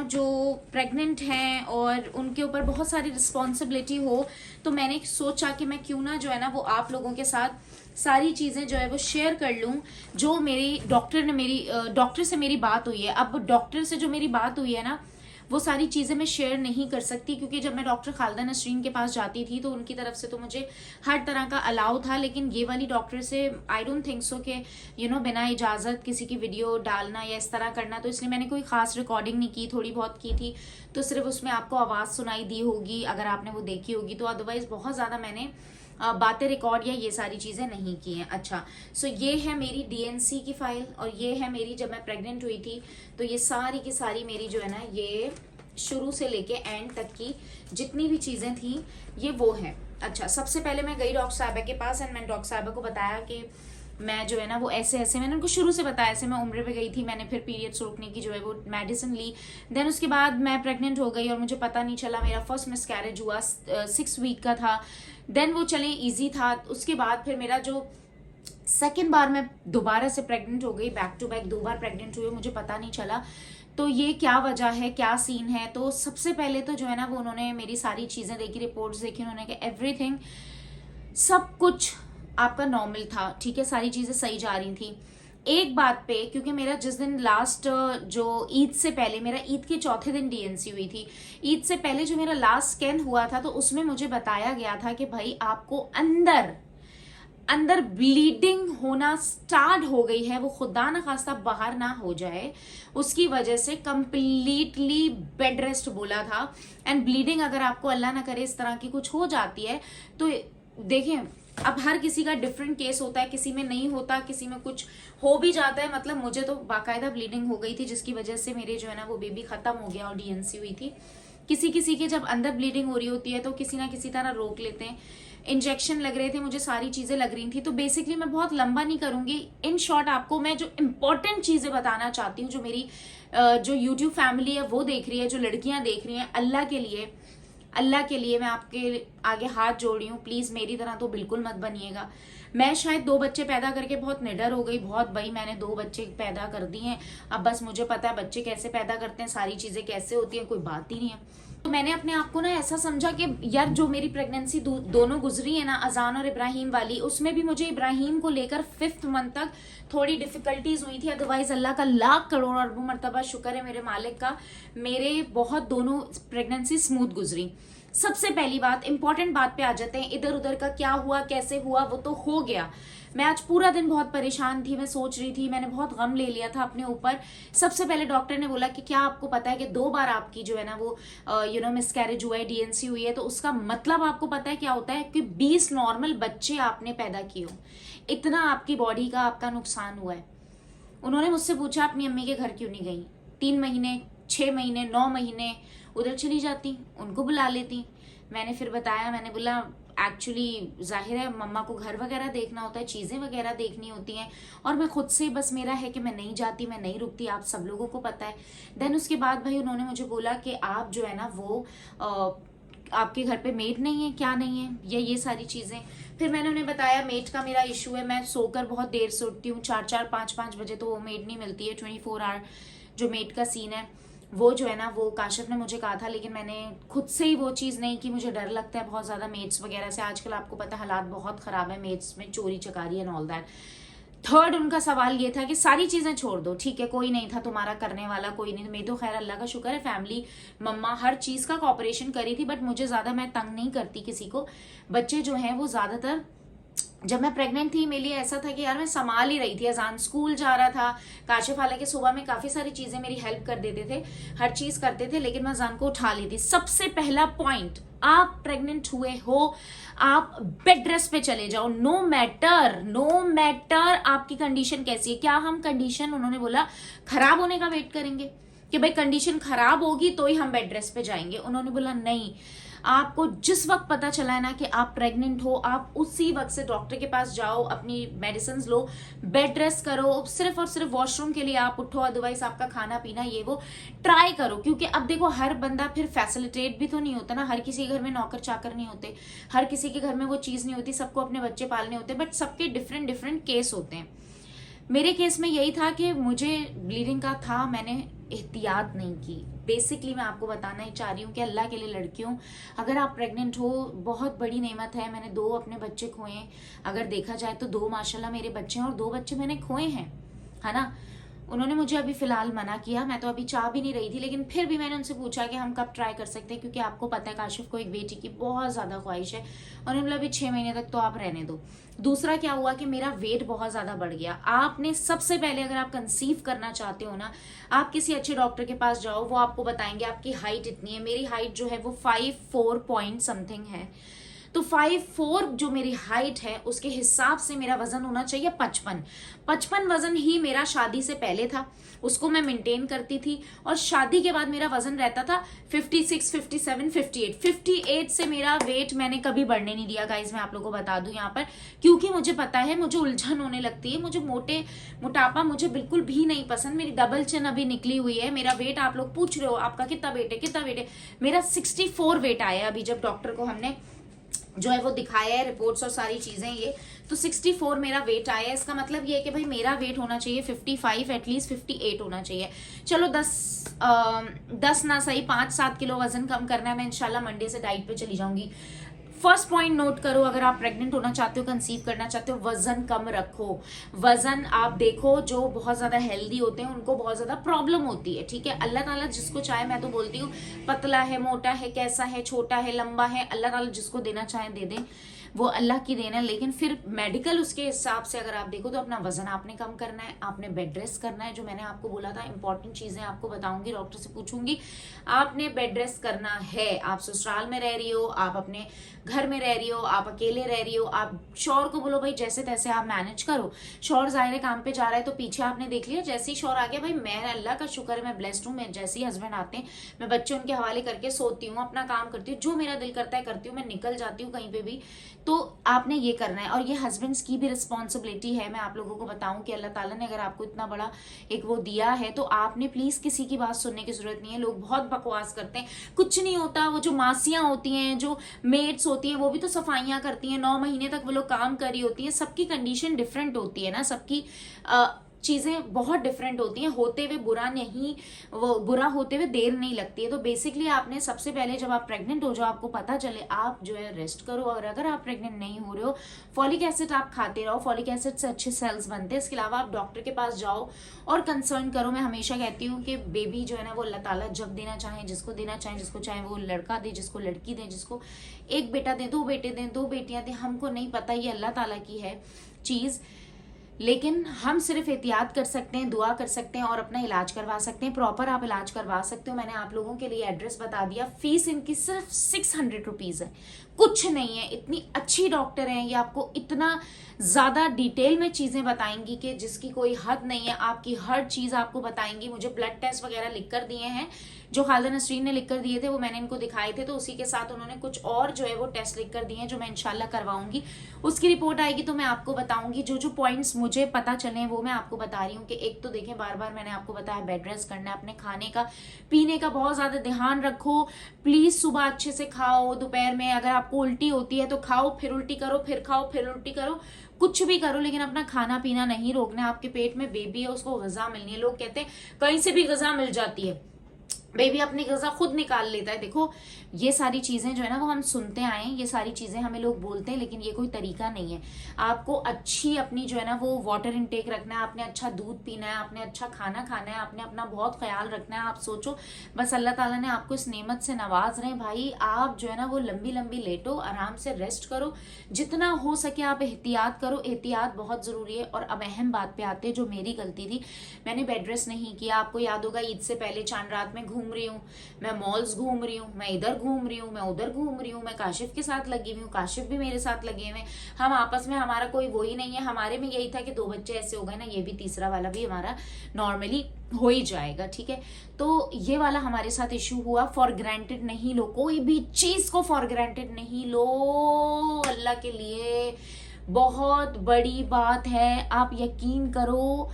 जो प्रेग्नेंट हैं और उनके ऊपर बहुत सारी रिस्पॉन्सिबिलिटी हो। तो मैंने सोचा कि मैं क्यों ना जो है ना वो आप लोगों के साथ सारी चीज़ें जो है वो शेयर कर लूँ, जो मेरी डॉक्टर से मेरी बात हुई है। अब डॉक्टर से जो मेरी बात हुई है ना, वो सारी चीज़ें मैं शेयर नहीं कर सकती, क्योंकि जब मैं डॉक्टर खालिदा नसरीन के पास जाती थी तो उनकी तरफ से तो मुझे हर तरह का अलाउ था, लेकिन ये वाली डॉक्टर से आई डोंट थिंक सो कि बिना इजाज़त किसी की वीडियो डालना या इस तरह करना, तो इसलिए मैंने कोई ख़ास रिकॉर्डिंग नहीं की, थोड़ी बहुत की थी तो सिर्फ उसमें आपको आवाज़ सुनाई दी होगी अगर आपने वो देखी होगी, तो अदरवाइज़ बहुत ज़्यादा मैंने बातें रिकॉर्ड या ये सारी चीज़ें नहीं की हैं। अच्छा, सो ये है मेरी डीएनसी की फाइल और ये है मेरी जब मैं प्रेग्नेंट हुई थी, तो ये सारी की सारी मेरी जो है ना, ये शुरू से लेके एंड तक की जितनी भी चीज़ें थी ये वो हैं। अच्छा, सबसे पहले मैं गई डॉक्टर साहिबा के पास एंड मैंने डॉक्टर साहिबा को बताया कि मैं जो है ना वो ऐसे ऐसे, मैंने उनको शुरू से बताया, ऐसे मैं उम्र पे गई थी, मैंने फिर पीरियड्स रोकने की जो है वो मेडिसिन ली, देन उसके बाद मैं प्रेग्नेंट हो गई और मुझे पता नहीं चला, मेरा फर्स्ट मिसकैरेज हुआ 6 वीक का था, देन वो चले इजी था। उसके बाद फिर मेरा जो सेकेंड बार मैं दोबारा से प्रेग्नेंट हो गई, बैक टू बैक 2 बार प्रेग्नेंट हुई, मुझे पता नहीं चला तो ये क्या वजह है, क्या सीन है। तो सबसे पहले तो जो है ना वो उन्होंने मेरी सारी चीज़ें देखी, रिपोर्ट्स देखी, उन्होंने कहा एवरीथिंग सब कुछ आपका नॉर्मल था, ठीक है, सारी चीज़ें सही जा रही थी। एक बात पे, क्योंकि मेरा जिस दिन लास्ट जो ईद से पहले, मेरा ईद के चौथे दिन डीएनसी हुई थी, ईद से पहले जो मेरा लास्ट स्कैन हुआ था तो उसमें मुझे बताया गया था कि भाई आपको अंदर ब्लीडिंग होना स्टार्ट हो गई है, वो खुदा ना खास्ता बाहर ना हो जाए उसकी वजह से कंप्लीटली बेड रेस्ट बोला था। एंड ब्लीडिंग अगर आपको अल्लाह ना करे इस तरह की कुछ हो जाती है तो देखें, अब हर किसी का डिफरेंट केस होता है, किसी में नहीं होता, किसी में कुछ हो भी जाता है। मतलब मुझे तो बाकायदा ब्लीडिंग हो गई थी जिसकी वजह से मेरे जो है ना वो बेबी खत्म हो गया और डीएनसी हुई थी। किसी के जब अंदर ब्लीडिंग हो रही होती है तो किसी ना किसी तरह रोक लेते हैं। इंजेक्शन लग रहे थे, मुझे सारी चीजें लग रही थी। तो बेसिकली मैं बहुत लंबा नहीं करूंगी, इन शॉर्ट आपको मैं जो इंपॉर्टेंट चीजें बताना चाहती हूँ, जो मेरी जो यूट्यूब फैमिली है वो देख रही है, जो लड़कियां देख रही हैं, अल्लाह के लिए मैं आपके आगे हाथ जोड़ रही हूँ, प्लीज मेरी तरह तो बिल्कुल मत बनिएगा। मैं शायद 2 बच्चे पैदा करके बहुत निडर हो गई, बहुत भाई मैंने 2 बच्चे पैदा कर दिए हैं, अब बस मुझे पता है बच्चे कैसे पैदा करते हैं, सारी चीजें कैसे होती हैं, कोई बात ही नहीं है। तो मैंने अपने आप को ना ऐसा समझा कि यार जो मेरी प्रेगनेंसी दोनों गुजरी है ना, अजान और इब्राहिम वाली, उसमें भी मुझे इब्राहिम को लेकर 5th मंथ तक थोड़ी डिफिकल्टीज हुई थी। अदरवाइज अल्लाह का लाख करोड़ अरबों मर्तबा शुक्र है मेरे मालिक का, मेरे बहुत दोनों प्रेगनेंसी स्मूथ गुजरी। सबसे पहली बात, इंपॉर्टेंट बात पे आ जाते हैं, इधर उधर का क्या हुआ कैसे हुआ वो तो हो गया। मैं आज पूरा दिन बहुत परेशान थी, मैं सोच रही थी, मैंने बहुत गम ले लिया था अपने ऊपर। सबसे पहले डॉक्टर ने बोला कि क्या आपको पता है कि 2 बार आपकी जो है ना वो मिसकैरेज हुआ है, डीएनसी हुई है, तो उसका मतलब आपको पता है क्या होता है कि 20 नॉर्मल बच्चे आपने पैदा किए हो, इतना आपकी बॉडी का आपका नुकसान हुआ है। उन्होंने मुझसे पूछा अपनी अम्मी के घर क्यों नहीं गई, 3 महीने 6 महीने 9 महीने उधर चली जाती, उनको बुला लेती। मैंने फिर बताया, मैंने बोला एक्चुअली जाहिर है मम्मा को घर वगैरह देखना होता है, चीज़ें वगैरह देखनी होती हैं, और मैं खुद से बस मेरा है कि मैं नहीं जाती, मैं नहीं रुकती, आप सब लोगों को पता है। देन उसके बाद भाई उन्होंने मुझे बोला कि आप जो है ना वो आपके घर पे मेड नहीं है, क्या नहीं है, ये सारी चीज़ें। फिर मैंने उन्हें बताया मेड का मेरा इशू है, मैं सोकर बहुत देर से उठती हूँ, 4 5 बजे तो वो मेड नहीं मिलती है, 24 आवर जो मेड का सीन है वो जो है ना वो काशिफ ने मुझे कहा था, लेकिन मैंने खुद से ही वो चीज़ नहीं की। मुझे डर लगता है बहुत ज़्यादा मेड्स वगैरह से, आजकल आपको पता है हालात बहुत ख़राब है मेड्स में, चोरी चकारी एंड ऑल दैट। थर्ड उनका सवाल ये था कि सारी चीज़ें छोड़ दो, ठीक है, कोई नहीं था तुम्हारा करने वाला, कोई नहीं। मैं तो खैर अल्लाह का शुक्र है फैमिली मम्मा हर चीज़ का कॉपरेशन करी थी, बट मुझे ज़्यादा मैं तंग नहीं करती किसी को। बच्चे जो हैं वो ज़्यादातर जब मैं प्रेग्नेंट थी मेरे लिए ऐसा था कि यार मैं संभाल ही रही थी, अजान स्कूल जा रहा था, काशिफ हालांकि सुबह में काफ़ी सारी चीज़ें मेरी हेल्प कर देते थे, हर चीज़ करते थे, लेकिन मैं अजान को उठा लेती। सबसे पहला पॉइंट, आप प्रेग्नेंट हुए हो, आप बेड रेस्ट पे चले जाओ, नो मैटर आपकी कंडीशन कैसी है। क्या हम कंडीशन, उन्होंने बोला, खराब होने का वेट करेंगे कि भाई कंडीशन खराब होगी तो ही हम बेड रेस्ट पे जाएंगे? उन्होंने बोला नहीं, आपको जिस वक्त पता चला है ना कि आप प्रेग्नेंट हो, आप उसी वक्त से डॉक्टर के पास जाओ, अपनी मेडिसिन लो, बेड रेस्ट करो, सिर्फ और सिर्फ वॉशरूम के लिए आप उठो, अदरवाइज आपका खाना पीना ये वो ट्राई करो। क्योंकि अब देखो हर बंदा फिर फैसिलिटेट भी तो नहीं होता ना, हर किसी के घर में नौकर चाकर नहीं होते, हर किसी के घर में वो चीज़ नहीं होती, सबको अपने बच्चे पालने होते, बट सबके डिफरेंट केस होते हैं। मेरे केस में यही था कि मुझे ब्लीडिंग का था, मैंने एहतियात नहीं की। बेसिकली मैं आपको बताना ही चाह रही हूँ कि अल्लाह के लिए लड़कियों, अगर आप प्रेग्नेंट हो बहुत बड़ी नेमत है। मैंने 2 अपने बच्चे खोए, अगर देखा जाए तो 2 माशाल्लाह मेरे बच्चे हैं, और 2 बच्चे मैंने खोए हैं, है ना। उन्होंने मुझे अभी फिलहाल मना किया, मैं तो अभी चाह भी नहीं रही थी, लेकिन फिर भी मैंने उनसे पूछा कि हम कब ट्राई कर सकते हैं, क्योंकि आपको पता है काशिफ को एक बेटी की बहुत ज़्यादा ख्वाहिश है। उन्होंने बोला अभी 6 महीने तक तो आप रहने दो। दूसरा क्या हुआ कि मेरा वेट बहुत ज़्यादा बढ़ गया। आपने सबसे पहले अगर आप कंसीव करना चाहते हो ना, आप किसी अच्छे डॉक्टर के पास जाओ, वो आपको बताएंगे आपकी हाइट इतनी है। मेरी हाइट जो है वो 5'4" पॉइंट समथिंग है, तो 5'4" जो मेरी हाइट है उसके हिसाब से मेरा वजन होना चाहिए 55 वजन ही मेरा शादी से पहले था, उसको मैं मेंटेन करती थी। और शादी के बाद मेरा वजन रहता था 56, 57, 58 से मेरा वेट मैंने कभी बढ़ने नहीं दिया गाइज। मैं आप लोगों को बता दूं यहाँ पर, क्योंकि मुझे पता है मुझे उलझन होने लगती है, मुझे मोटापा मुझे बिल्कुल भी नहीं पसंद। मेरी डबल चिन अभी निकली हुई है। मेरा वेट आप लोग पूछ रहे हो आपका कितना वेट है, मेरा 64 वेट आया अभी जब डॉक्टर को हमने जो है वो दिखाया है, रिपोर्ट्स और सारी चीजें ये, तो 64 मेरा वेट आया है। इसका मतलब ये है कि भाई मेरा वेट होना चाहिए 55, एटलीस्ट 58 होना चाहिए। चलो 10 ना सही 5-7 किलो वजन कम करना है। मैं इंशाल्लाह मंडे से डाइट पे चली जाऊंगी। फर्स्ट पॉइंट नोट करो, अगर आप प्रेग्नेंट होना चाहते हो, कंसीव करना चाहते हो, वजन कम रखो। वजन आप देखो जो बहुत ज्यादा हेल्दी होते हैं उनको बहुत ज्यादा प्रॉब्लम होती है, ठीक है। अल्लाह ताला जिसको चाहे, मैं तो बोलती हूँ पतला है, मोटा है, कैसा है, छोटा है, लंबा है, अल्लाह ताला जिसको देना चाहे दे दे, वो अल्लाह की देना है। लेकिन फिर मेडिकल उसके हिसाब से अगर आप देखो तो अपना वजन आपने कम करना है, आपने बेड रेस्ट करना है, जो मैंने आपको बोला था। इंपॉर्टेंट चीजें आपको बताऊंगी, डॉक्टर से पूछूंगी। आपने बेड रेस्ट करना है। आप ससुराल में रह रही हो, आप अपने घर में रह रही हो, आप अकेले रह रही हो, आप शौहर को बोलो भाई जैसे तैसे आप मैनेज करो। शौहर जाहिर काम पे जा रहा है तो पीछे आपने देख लिया, जैसे ही शौहर आ गया, भाई मैं अल्लाह का शुक्र है, मैं ब्लेस्ड हूँ। मैं जैसे ही हस्बैंड आते हैं मैं बच्चे उनके हवाले करके सोती हूँ, अपना काम करती हूँ, जो मेरा दिल करता है करती हूँ, मैं निकल जाती हूँ कहीं पे भी। तो आपने ये करना है, और ये हस्बैंड्स की भी रिस्पॉन्सिबिलिटी है। मैं आप लोगों को बताऊं कि अल्लाह ताला ने अगर आपको इतना बड़ा एक वो दिया है तो आपने प्लीज किसी की बात सुनने की जरूरत नहीं है। लोग बहुत बकवास करते हैं, कुछ नहीं होता। वो जो मासियां होती हैं, जो मेड्स होती हैं, वो भी तो सफाइयां करती हैं, 9 महीने तक वो लोग काम कर रही होती हैं। सबकी कंडीशन डिफरेंट होती है ना, सबकी चीजें बहुत डिफरेंट होती हैं। होते हुए बुरा नहीं, वो बुरा होते हुए देर नहीं लगती है। तो बेसिकली आपने सबसे पहले जब आप प्रेग्नेंट हो जाओ, आपको पता चले, आप जो है रेस्ट करो। और अगर आप प्रेग्नेंट नहीं हो रहे हो, फॉलिक एसिड आप खाते रहो, फॉलिक एसिड से अच्छे सेल्स बनते हैं। इसके अलावा आप डॉक्टर के पास जाओ और कंसर्न करो। मैं हमेशा कहती हूँ कि बेबी जो है ना वो अल्लाह ताला जब देना चाहे, जिसको देना चाहे, जिसको चाहे वो लड़का दे, जिसको लड़की दे, जिसको एक बेटा दे, 2 बेटे दें, 2 बेटियां दें, हमको नहीं पता, ये अल्लाह ताला की है चीज। लेकिन हम सिर्फ एहतियात कर सकते हैं, दुआ कर सकते हैं और अपना इलाज करवा सकते हैं। प्रॉपर आप इलाज करवा सकते हो। मैंने आप लोगों के लिए एड्रेस बता दिया। फीस इनकी सिर्फ 600 रुपीज है, कुछ नहीं है। इतनी अच्छी डॉक्टर हैं, ये आपको इतना ज्यादा डिटेल में चीजें बताएंगी कि जिसकी कोई हद नहीं है। आपकी हर चीज आपको बताएंगी। मुझे ब्लड टेस्ट वगैरह लिख कर दिए हैं, जो खालिदा नसरीन ने लिख कर दिए थे वो मैंने इनको दिखाए थे, तो उसी के साथ उन्होंने कुछ और जो है वो टेस्ट लिख कर दिए हैं, जो मैं इंशाल्लाह करवाऊंगी। उसकी रिपोर्ट आएगी तो मैं आपको बताऊंगी। जो जो पॉइंट्स मुझे पता चले वो मैं आपको बता रही हूँ। कि एक तो देखें, बार बार मैंने आपको बताया, बेड रेस्ट करना है, अपने खाने का पीने का बहुत ज्यादा ध्यान रखो। प्लीज सुबह अच्छे से खाओ, दोपहर में अगर आपको उल्टी होती है तो खाओ, फिर उल्टी करो, फिर खाओ, फिर उल्टी करो, कुछ भी करो, लेकिन अपना खाना पीना नहीं रोकना है। आपके पेट में बेबी है, उसको ग़िज़ा मिलनी है। लोग कहते हैं कहीं से भी ग़िज़ा मिल जाती है, बेबी अपनी ग़िज़ा खुद निकाल लेता है। देखो ये सारी चीजें जो है ना वो हम सुनते आए हैं, ये सारी चीजें हमें लोग बोलते हैं, लेकिन ये कोई तरीका नहीं है। आपको अच्छी अपनी जो है ना वो वाटर इनटेक रखना है, आपने अच्छा दूध पीना है, आपने अच्छा खाना खाना है, आपने अपना बहुत ख्याल रखना है। आप सोचो बस अल्लाह ताला ने आपको इस नेमत से नवाज रहे भाई। आप जो है ना वो लंबी लंबी लेटो, आराम से रेस्ट करो, जितना हो सके आप एहतियात करो। एहतियात बहुत जरूरी है। और अब अहम बात पे आते हैं, जो मेरी गलती थी, मैंने बेड रेस्ट नहीं किया। आपको याद होगा ईद से पहले चांद रात में घूम रही हूँ, मैं मॉल्स घूम रही हूँ, मैं इधर घूम रही हूँ, मैं उधर घूम रही हूँ, मैं काशिफ के साथ लगी हुई हूँ, काशिफ भी मेरे साथ लगे हुए। हम आपस में, हमारा कोई वो ही नहीं है। हमारे में यही था कि 2 बच्चे ऐसे हो गए ना, ये भी तीसरा वाला भी हमारा नॉर्मली हो ही जाएगा, ठीक है। तो ये वाला हमारे साथ इशू हुआ। फॉर ग्रांटेड नहीं लो, कोई भी चीज को फॉर ग्रांटेड नहीं लो, अल्लाह के लिए बहुत बड़ी बात है। आप यकीन करो,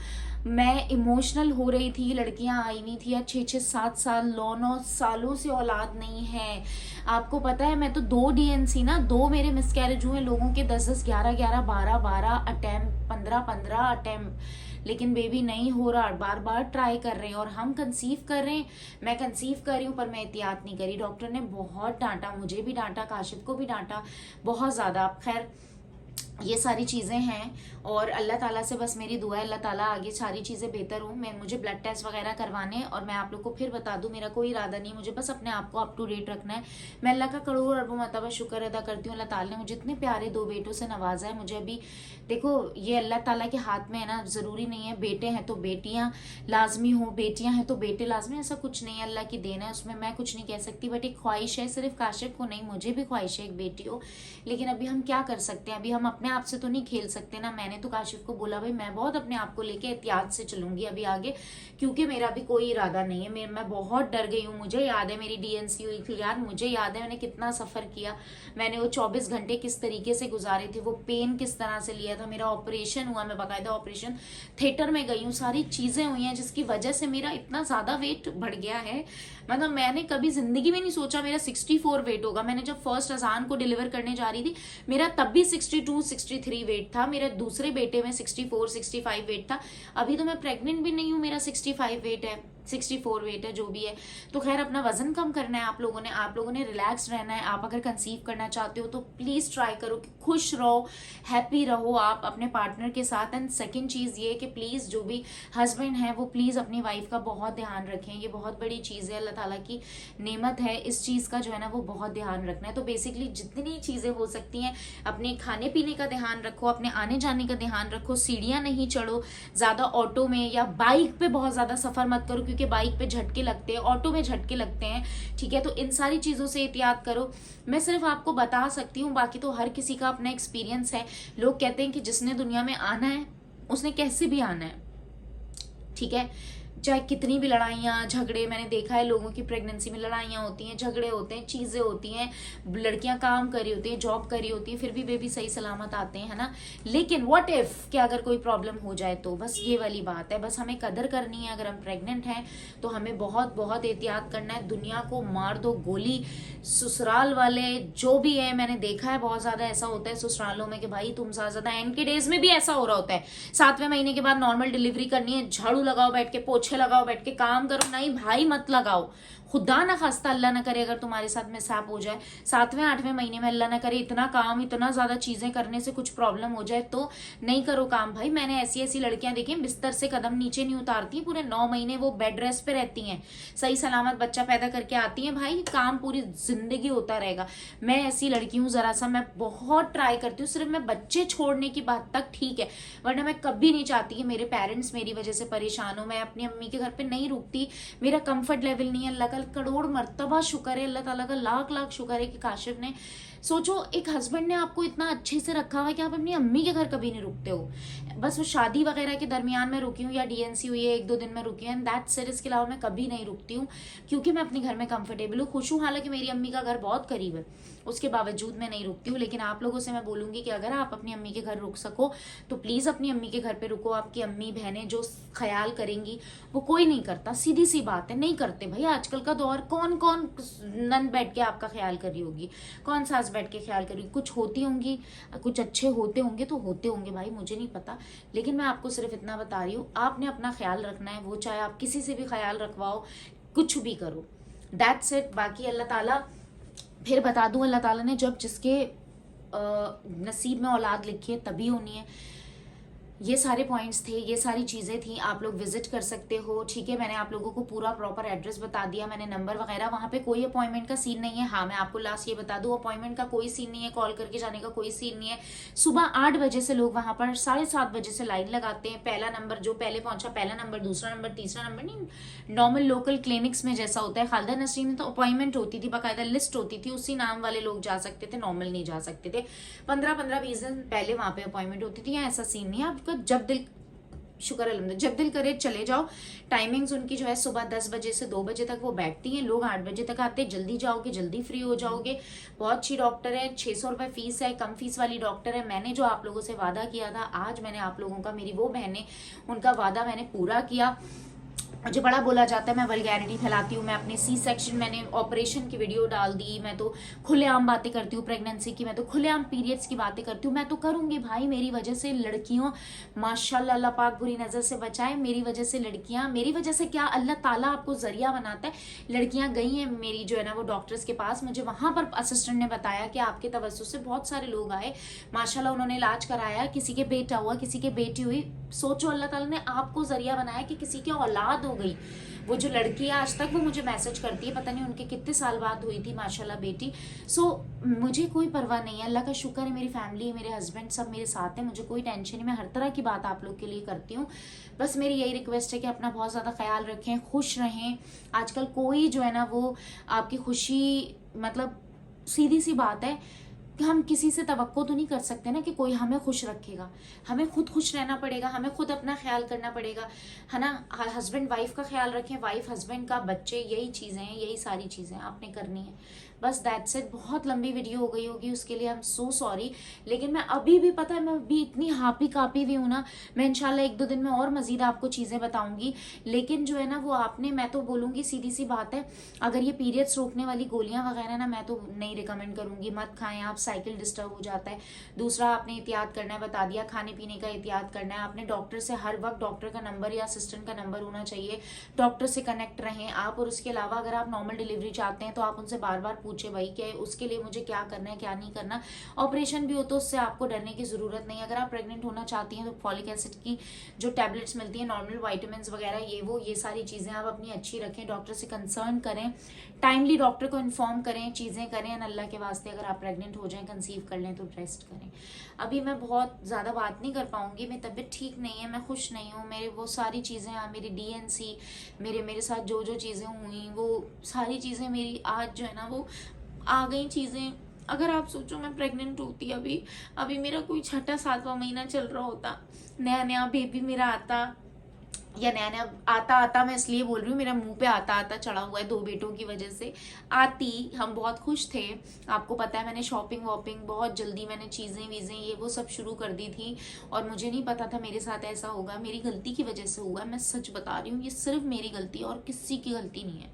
मैं इमोशनल हो रही थी। लड़कियां आई हुई थी यार, 6-6, 7 साल, 9-9 सालों से औलाद नहीं है। आपको पता है मैं तो 2 DNC ना, 2 मेरे मिसकैरेज हुए। लोगों के 10-10, 11-11, 12-12 अटेम्प्ट, 15-15 अटेम्प्ट, लेकिन बेबी नहीं हो रहा। बार बार ट्राई कर रहे हैं और हम कंसीव कर रहे हैं। मैं कंसीव कर रही हूँ पर मैं एहतियात नहीं करी। डॉक्टर ने बहुत डांटा, मुझे भी डांटा, काशिफ को भी डांटा बहुत ज्यादा। खैर ये सारी चीज़ें हैं और अल्लाह ताला से बस मेरी दुआ है अल्लाह ताला आगे सारी चीज़ें बेहतर हूँ। मुझे ब्लड टेस्ट वगैरह करवाने और मैं आप लोग को फिर बता दूँ, मेरा कोई इरादा नहीं, मुझे बस अपने आप को अप टू डेट रखना है। मैं अल्लाह का करोड़ अरबों मरतबा शुक्र अदा करती हूँ, अल्लाह ताला ने मुझे इतने प्यारे 2 बेटों से नवाजा है। मुझे अभी देखो ये अल्लाह ताला के हाथ में है ना, ज़रूरी नहीं है बेटे हैं तो बेटियाँ लाजमी हो, बेटियाँ हैं तो बेटे लाजमी, ऐसा कुछ नहीं है, अल्लाह की देन है, उसमें मैं कुछ नहीं कह सकती। बट एक ख्वाहिश है, सिर्फ काशिफ को नहीं, मुझे भी ख्वाहिश है एक बेटी हो। लेकिन अभी हम क्या कर सकते हैं, अभी हम अपने आप से तो नहीं खेल सकते ना। मैंने तो काशिफ को बोला भाई मैं बहुत अपने आप को लेके एहतियात से चलूंगी अभी आगे, क्योंकि मेरा भी कोई इरादा नहीं है। मैं बहुत डर गई हूँ, मुझे याद है मेरी डीएनसी हुई थी यार, मुझे याद है मैंने कितना सफर किया, मैंने वो 24 घंटे किस तरीके से गुजारे थे, वो पेन किस तरह से लिया था, मेरा ऑपरेशन हुआ, मैं बाकायदा ऑपरेशन थिएटर में गई हूँ, सारी चीजें हुई हैं जिसकी वजह से मेरा इतना ज्यादा वेट बढ़ गया है। मतलब मैंने कभी जिंदगी में नहीं सोचा मेरा 64 वेट होगा। मैंने जब फर्स्ट अजान को डिलीवर करने जा रही थी मेरा तब भी 62 63 वेट था, मेरे दूसरे बेटे में 64 65 वेट था। अभी तो मैं प्रेग्नेंट भी नहीं हूँ, मेरा 65 वेट है, 64 वेट है, जो भी है। तो खैर अपना वजन कम करना है आप लोगों ने रिलैक्स रहना है। आप अगर कंसीव करना चाहते हो तो प्लीज ट्राई करो कि खुश रहो, हैप्पी रहो आप अपने पार्टनर के साथ। एंड सेकंड चीज ये कि प्लीज जो भी हस्बैंड है वो प्लीज अपनी वाइफ का बहुत ध्यान रखें, ये बहुत बड़ी चीज है, अल्लाह ताला की नेमत है, इस चीज का जो है ना वो बहुत ध्यान रखना है। तो बेसिकली जितनी चीजें हो सकती हैं, अपने खाने पीने का ध्यान रखो, अपने आने जाने का ध्यान रखो, सीढ़ियां नहीं चढ़ो ज्यादा ऑटो में या बाइक पे, बहुत ज्यादा सफर मत करो क्योंकि बाइक पे झटके लगते हैं, ऑटो में झटके लगते हैं, ठीक है। तो इन सारी चीजों से एहतियात करो। मैं सिर्फ आपको बता सकती हूँ, बाकी तो हर किसी का अपना एक्सपीरियंस है। लोग कहते हैं कि जिसने दुनिया में आना है उसने कैसे भी आना है, ठीक है, चाहे कितनी भी लड़ाइयाँ झगड़े, मैंने देखा है लोगों की प्रेगनेंसी में लड़ाइयाँ होती हैं, झगड़े होते हैं, चीज़ें होती हैं, लड़कियां काम कर रही होती हैं, जॉब कर रही होती हैं, फिर भी बेबी सही सलामत आते हैं, है ना। लेकिन व्हाट इफ कि अगर कोई प्रॉब्लम हो जाए तो बस ये वाली बात है, बस हमें कदर करनी है। अगर हम प्रेग्नेंट हैं तो हमें बहुत बहुत एहतियात करना है। दुनिया को मार दो गोली, ससुराल वाले जो भी है, मैंने देखा है बहुत ज्यादा ऐसा होता है ससुरालों में कि भाई तुम ज्यादा, एंड के डेज में भी ऐसा हो रहा होता है, 7वें महीने के बाद नॉर्मल डिलीवरी करनी है, झाड़ू लगाओ बैठ के, पोछे लगाओ बैठ के, काम करो, नहीं भाई मत लगाओ। खुदा ना खास्ता अल्लाह ना करे अगर तुम्हारे साथ में सैप हो जाए 7वें 8वें महीने में, अल्लाह ना करे इतना काम, इतना ज्यादा चीजें करने से कुछ प्रॉब्लम हो जाए तो नहीं करो काम भाई। मैंने ऐसी ऐसी लड़कियां देखी बिस्तर से कदम नीचे नहीं उतारती, पूरे 9 महीने वो बेड रेस्ट पे रहती हैं, सही सलामत बच्चा पैदा करके आती हैं। भाई काम पूरी जिंदगी होता रहेगा। मैं ऐसी लड़की हूँ, जरा सा मैं बहुत ट्राई करती हूँ, सिर्फ मैं बच्चे छोड़ने की बात तक ठीक है, वरना मैं कभी नहीं चाहती कि मेरे पेरेंट्स मेरी वजह से परेशान हो। मैं अपनी अम्मी के घर पे नहीं रुकती, मेरा कंफर्ट लेवल नहीं है। अल्लाह का करोड़ मर्तबा शुक्र है, अल्लाह ताला का लाख लाख शुक्र है कि काशिफ ने, सोचो एक हस्बैंड ने आपको इतना अच्छे से रखा हुआ है कि आप अपनी अम्मी के घर कभी नहीं रुकते हो। बस वो शादी वगैरह के दरमियान में रुकी हूँ या डीएनसी हुई है 1-2 दिन में रुकी हूँ, एंड दैट्स इट। इसके अलावा मैं कभी नहीं रुकती हूँ क्योंकि मैं अपने घर में कंफर्टेबल हूँ, खुश हूँ। हालांकि मेरी अम्मी का घर बहुत करीब है, उसके बावजूद मैं नहीं रुकती हूँ। लेकिन आप लोगों से मैं बोलूंगी कि अगर आप अपनी अम्मी के घर रुक सको तो प्लीज अपनी अम्मी के घर पे रुको। आपकी अम्मी बहनें जो ख्याल करेंगी वो कोई नहीं करता, सीधी सी बात है, नहीं करते भाई। आजकल का दौर, कौन कौन नंद बैठ के आपका ख्याल कर रही होगी, कौन सास बैठ के ख्याल कर रही, कुछ होती होंगी, कुछ अच्छे होते होंगे तो होते होंगे भाई, मुझे नहीं पता। लेकिन मैं आपको सिर्फ इतना बता रही हूँ, आपने अपना ख्याल रखना है, वो चाहे आप किसी से भी ख्याल रखवाओ, कुछ भी करो, दैट्स इट। बाकी अल्लाह ताला, फिर बता दूं, अल्लाह ताला ने जब जिसके नसीब में औलाद लिखी है तभी होनी है। ये सारे पॉइंट्स थे, ये सारी चीज़ें थी, आप लोग विजिट कर सकते हो, ठीक है। मैंने आप लोगों को पूरा प्रॉपर एड्रेस बता दिया, मैंने नंबर वगैरह, वहाँ पे कोई अपॉइंटमेंट का सीन नहीं है। हाँ मैं आपको लास्ट ये बता दूँ, अपॉइंटमेंट का कोई सीन नहीं है, कॉल करके जाने का कोई सीन नहीं है। सुबह 8 बजे से लोग वहाँ पर 7:30 बजे से लाइन लगाते हैं। पहला नंबर जो पहले पहुंचा, पहला नंबर, दूसरा नंबर, तीसरा नंबर नहीं, नॉर्मल लोकल क्लिनिक्स में जैसा होता है। खालिदा नसरीन में तो अपॉइंटमेंट होती थी, बाकायदा लिस्ट होती थी, उसी नाम वाले लोग जा सकते थे, नॉर्मल नहीं जा सकते थे। 15-20 दिन पहले वहाँ पे अपॉइंटमेंट होती थी। ऐसा सीन नहीं है, आपका जब दिल, शुक्र अल्हम्दुलिल्लाह, जब दिल करे चले जाओ। टाइमिंग्स उनकी जो है सुबह 10 बजे से 2 बजे तक वो बैठती हैं, लोग 8 बजे तक आते हैं। जल्दी जाओगे जल्दी फ्री हो जाओगे। बहुत अच्छी डॉक्टर है, 600 रुपये फीस है, कम फीस वाली डॉक्टर है। मैंने जो आप लोगों से वादा किया था, आज मैंने आप लोगों का, मेरी वो बहनें, उनका वादा मैंने पूरा किया। मुझे बड़ा बोला जाता है मैं वल्गैरिटी फैलाती हूँ, मैं अपने सी सेक्शन, मैंने ऑपरेशन की वीडियो डाल दी, मैं तो खुलेआम बातें करती हूँ प्रेगनेंसी की, मैं तो खुलेआम पीरियड्स की बातें करती हूँ। मैं तो करूँगी भाई, मेरी वजह से लड़कियों माशाल्लाह, अल्लाह पाक बुरी नज़र से बचाए, मेरी वजह से लड़कियाँ, मेरी वजह से क्या अल्लाह ताला आपको जरिया बनाता है। लड़कियाँ गई हैं मेरी जो है ना वो डॉक्टर्स के पास, मुझे वहाँ पर असिस्टेंट ने बताया कि आपके तवज्जुह से बहुत सारे लोग आए माशाल्लाह, उन्होंने इलाज कराया, किसी के बेटा हुआ, किसी के बेटी हुई। सोचो अल्लाह ताला ने आपको जरिया बनाया कि किसी की औलाद हो गई। वो जो लड़की है आज तक वो मुझे मैसेज करती है, पता नहीं उनके कितने साल बाद हुई थी माशाल्लाह बेटी। सो मुझे कोई परवाह नहीं है, अल्लाह का शुक्र है, मेरी फैमिली है, मेरे हस्बैंड सब मेरे साथ हैं, मुझे कोई टेंशन नहीं। मैं हर तरह की बात आप लोग के लिए करती हूँ। बस मेरी यही रिक्वेस्ट है कि अपना बहुत ज़्यादा ख्याल रखें, खुश रहें। आजकल कोई जो है ना वो आपकी खुशी, मतलब सीधी सी बात है कि हम किसी से तवक्को तो नहीं कर सकते ना कि कोई हमें खुश रखेगा। हमें खुद खुश रहना पड़ेगा, हमें खुद अपना ख्याल करना पड़ेगा, है ना। हस्बैंड वाइफ का ख्याल रखें, वाइफ हस्बैंड का, बच्चे, यही चीज़ें हैं, यही सारी चीज़ें आपने करनी है। बस दैट्स इट। बहुत लंबी वीडियो हो गई होगी, उसके लिए आई एम सो सॉरी। लेकिन मैं अभी भी, पता है, मैं अभी इतनी हापी कापी भी हूँ ना, मैं इंशाल्लाह 1-2 दिन में और मजीद आपको चीज़ें बताऊंगी। लेकिन जो है ना वो आपने, मैं तो बोलूँगी सीधी सी बात है, अगर ये पीरियड्स रोकने वाली गोलियाँ वगैरह ना, मैं तो नहीं रिकमेंड करूँगी, मत खाएं आप, साइकिल डिस्टर्ब हो जाता है। दूसरा आपने एहतियात करना है, बता दिया, खाने पीने का एहतियात करना है आपने। डॉक्टर से हर वक्त, डॉक्टर का नंबर या असिस्टेंट का नंबर होना चाहिए, डॉक्टर से कनेक्ट रहें आप। और उसके अलावा अगर आप नॉर्मल डिलीवरी चाहते हैं तो आप उनसे बार बार पूछे भाई क्या है, उसके लिए मुझे क्या करना है, क्या नहीं करना। ऑपरेशन भी हो तो उससे आपको डरने की ज़रूरत नहीं है। अगर आप प्रेग्नेंट होना चाहती हैं तो फॉलिक एसिड की जो टैबलेट्स मिलती हैं, नॉर्मल वाइटामिन वगैरह, ये सारी चीज़ें आप अपनी अच्छी रखें, डॉक्टर से कंसर्न करें, टाइमली डॉक्टर को इन्फॉर्म करें, चीज़ें करें। अल्लाह के वास्ते अगर आप प्रेग्नेंट हो जाएं, कंसीव कर लें तो रेस्ट करें। अभी मैं बहुत ज़्यादा बात नहीं कर पाऊंगी, मेरी तबीयत ठीक नहीं है, मैं खुश नहीं हूँ। मेरे वो सारी चीज़ें, मेरी DNC, मेरे साथ जो चीज़ें हुई, वो सारी चीज़ें मेरी आज जो है ना वो आ गई चीज़ें। अगर आप सोचो मैं प्रेग्नेंट होती, अभी मेरा कोई 6वां महीना चल रहा होता, नया बेबी मेरा आता, या नया आता मैं इसलिए बोल रही हूँ, मेरा मुंह पे आता चढ़ा हुआ है 2 बेटों की वजह से, आती, हम बहुत खुश थे। आपको पता है मैंने शॉपिंग वॉपिंग बहुत जल्दी, मैंने चीज़ें वीज़ें ये वो सब शुरू कर दी थी, और मुझे नहीं पता था मेरे साथ ऐसा होगा। मेरी गलती की वजह से हुआ, मैं सच बता रही हूँ, ये सिर्फ मेरी गलती है और किसी की गलती नहीं है,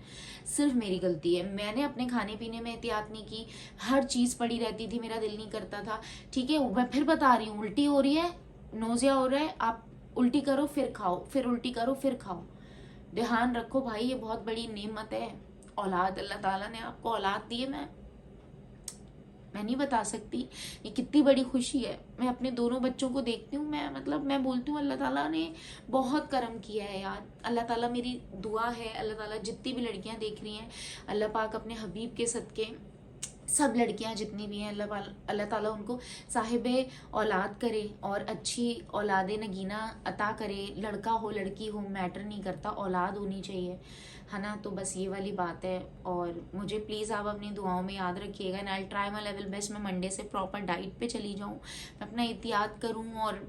सिर्फ मेरी गलती है। मैंने अपने खाने पीने में एहतियात नहीं की, हर चीज़ पड़ी रहती थी, मेरा दिल नहीं करता था। ठीक है, मैं फिर बता रही हूँ, उल्टी हो रही है, नोज़िया हो रहा है, आप उल्टी करो फिर खाओ, फिर उल्टी करो फिर खाओ। ध्यान रखो भाई, ये बहुत बड़ी नेमत है, औलाद अल्लाह ताला ने आपको औलाद दी है। मैं नहीं बता सकती ये कितनी बड़ी खुशी है। मैं अपने दोनों बच्चों को देखती हूँ, मैं बोलती हूँ अल्लाह ताला ने बहुत करम किया है यार। अल्लाह ताला, मेरी दुआ है अल्लाह ताला जितनी भी लड़कियाँ देख रही हैं, अल्लाह पाक अपने हबीब के सदके सब लड़कियां जितनी भी हैं, अल्लाह ताला उनको साहिबे औलाद करे और अच्छी औलाद नगीना अता करे। लड़का हो लड़की हो मैटर नहीं करता, औलाद होनी चाहिए, है ना। तो बस ये वाली बात है। और मुझे प्लीज़ आप अपनी दुआओं में याद रखिएगा। And I try my level best, मैं मंडे से प्रॉपर डाइट पे चली जाऊँ, मैं अपना एहतियात करूँ। और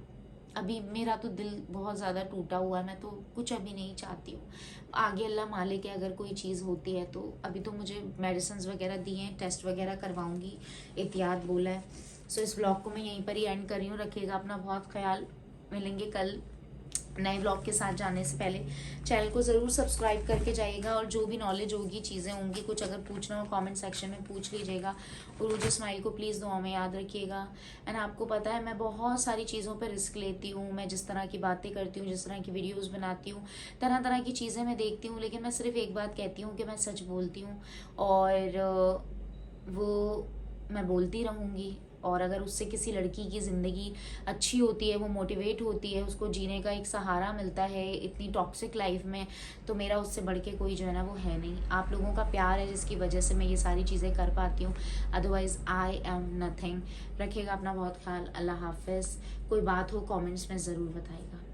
अभी मेरा तो दिल बहुत ज़्यादा टूटा हुआ है, मैं तो कुछ अभी नहीं चाहती हूँ। आगे अल्लाह मालिक है, अगर कोई चीज़ होती है तो। अभी तो मुझे मेडिसिन वगैरह दिए हैं, टेस्ट वगैरह करवाऊँगी, एहतियात बोला है। सो इस ब्लॉग को मैं यहीं पर ही एंड कर रही हूँ। रखिएगा अपना बहुत ख्याल, मिलेंगे कल नए ब्लॉग के साथ। जाने से पहले चैनल को ज़रूर सब्सक्राइब करके जाइएगा, और जो भी नॉलेज होगी, चीज़ें होंगी, कुछ अगर पूछना हो कमेंट सेक्शन में पूछ लीजिएगा। और मुझे स्माइल को प्लीज़ दुआ में याद रखिएगा। एंड आपको पता है मैं बहुत सारी चीज़ों पर रिस्क लेती हूँ, मैं जिस तरह की बातें करती हूँ, जिस तरह की वीडियोज़ बनाती हूँ, तरह तरह की चीज़ें मैं देखती हूँ, लेकिन मैं सिर्फ एक बात कहती हूँ कि मैं सच बोलती हूँ, और वो मैं बोलती रहूँगी। और अगर उससे किसी लड़की की ज़िंदगी अच्छी होती है, वो मोटिवेट होती है, उसको जीने का एक सहारा मिलता है इतनी टॉक्सिक लाइफ में, तो मेरा उससे बढ़ के कोई जो है ना वो है नहीं। आप लोगों का प्यार है जिसकी वजह से मैं ये सारी चीज़ें कर पाती हूँ, अदरवाइज़ आई एम नथिंग। रखिएगा अपना बहुत ख्याल, अल्लाह हाफिज़। कोई बात हो कमेंट्स में ज़रूर बताइएगा।